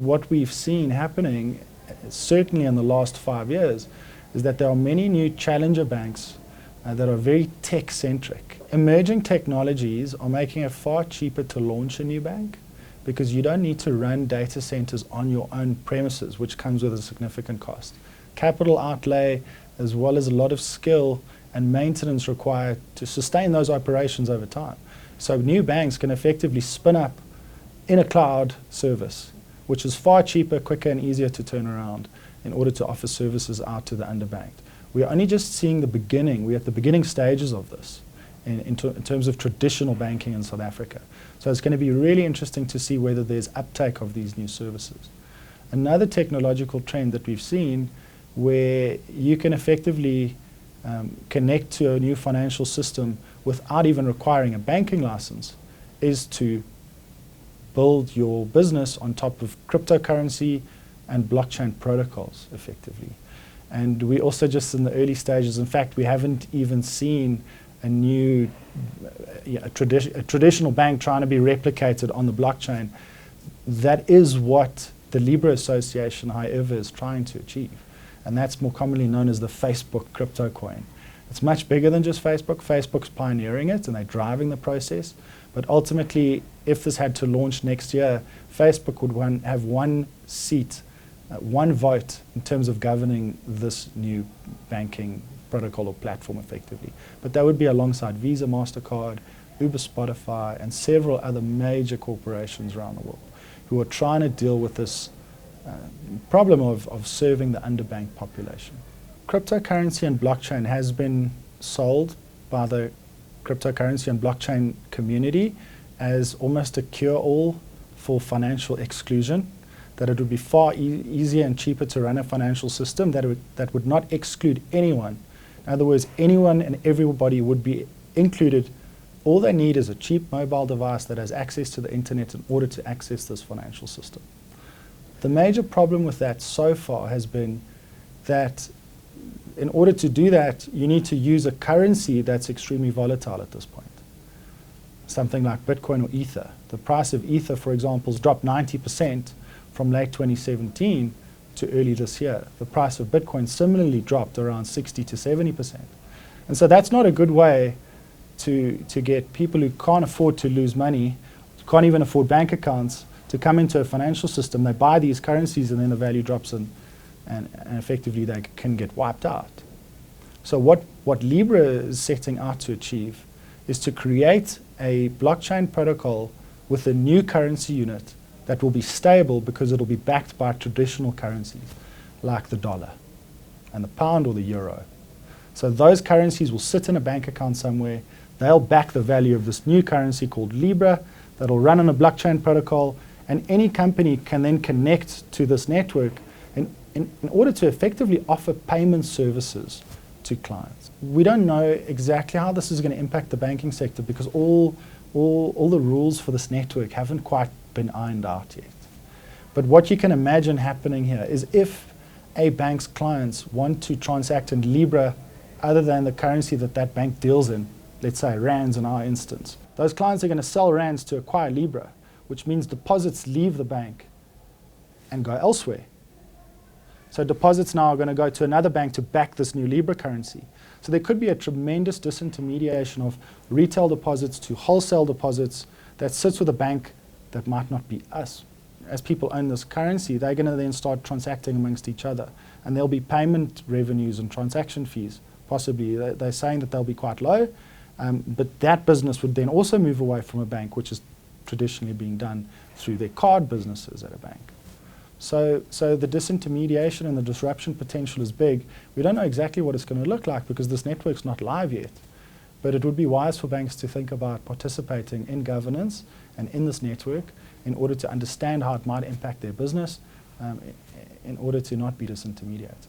what we've seen happening, certainly in the last 5 years, is that there are many new challenger banks that are very tech-centric. Emerging technologies are making it far cheaper to launch a new bank because you don't need to run data centers on your own premises, which comes with a significant cost. Capital outlay, as well as a lot of skill and maintenance required to sustain those operations over time. So new banks can effectively spin up in a cloud service, which is far cheaper, quicker, and easier to turn around in order to offer services out to the underbanked. We are only just seeing the beginning. We're at the beginning stages of this in terms of traditional banking in South Africa. So it's going to be really interesting to see whether there's uptake of these new services. Another technological trend that we've seen where you can effectively connect to a new financial system without even requiring a banking license is to build your business on top of cryptocurrency and blockchain protocols effectively. And we're also just in the early stages. In fact, we haven't even seen a new a traditional bank trying to be replicated on the blockchain. That is what the Libra Association, however, is trying to achieve. And that's more commonly known as the Facebook crypto coin. It's much bigger than just Facebook. Facebook's pioneering it and they're driving the process. But ultimately, if this had to launch next year, Facebook would have one seat, one vote in terms of governing this new banking protocol or platform effectively. But that would be alongside Visa, MasterCard, Uber, Spotify, and several other major corporations around the world who are trying to deal with this problem of serving the underbanked population. Cryptocurrency and blockchain has been sold by the cryptocurrency and blockchain community as almost a cure-all for financial exclusion, that it would be far easier and cheaper to run a financial system that would not exclude anyone. In other words, anyone and everybody would be included. All they need is a cheap mobile device that has access to the internet in order to access this financial system. The major problem with that so far has been that in order to do that, you need to use a currency that's extremely volatile at this point. Something like Bitcoin or Ether. The price of Ether, for example, has dropped 90% from late 2017 to early this year. The price of Bitcoin similarly dropped around 60 to 70%. And so that's not a good way to get people who can't afford to lose money, can't even afford bank accounts, to come into a financial system. They buy these currencies and then the value drops and effectively they can get wiped out. So what Libra is setting out to achieve is to create a blockchain protocol with a new currency unit that will be stable because it will be backed by traditional currencies like the dollar and the pound or the euro. So those currencies will sit in a bank account somewhere. They'll back the value of this new currency called Libra that'll run on a blockchain protocol, and any company can then connect to this network in order to effectively offer payment services to clients. We don't know exactly how this is going to impact the banking sector because all the rules for this network haven't quite been ironed out yet. But what you can imagine happening here is if a bank's clients want to transact in Libra other than the currency that that bank deals in, let's say rands in our instance, those clients are going to sell rands to acquire Libra, which means deposits leave the bank and go elsewhere. So deposits now are going to go to another bank to back this new Libra currency. So there could be a tremendous disintermediation of retail deposits to wholesale deposits that sits with a bank that might not be us. As people own this currency, they're going to then start transacting amongst each other. And there'll be payment revenues and transaction fees, possibly. They're saying that they'll be quite low, but that business would then also move away from a bank, which is traditionally being done through their card businesses at a bank. So the disintermediation and the disruption potential is big. We don't know exactly what it's going to look like because this network's not live yet. But it would be wise for banks to think about participating in governance and in this network in order to understand how it might impact their business in order to not be disintermediated.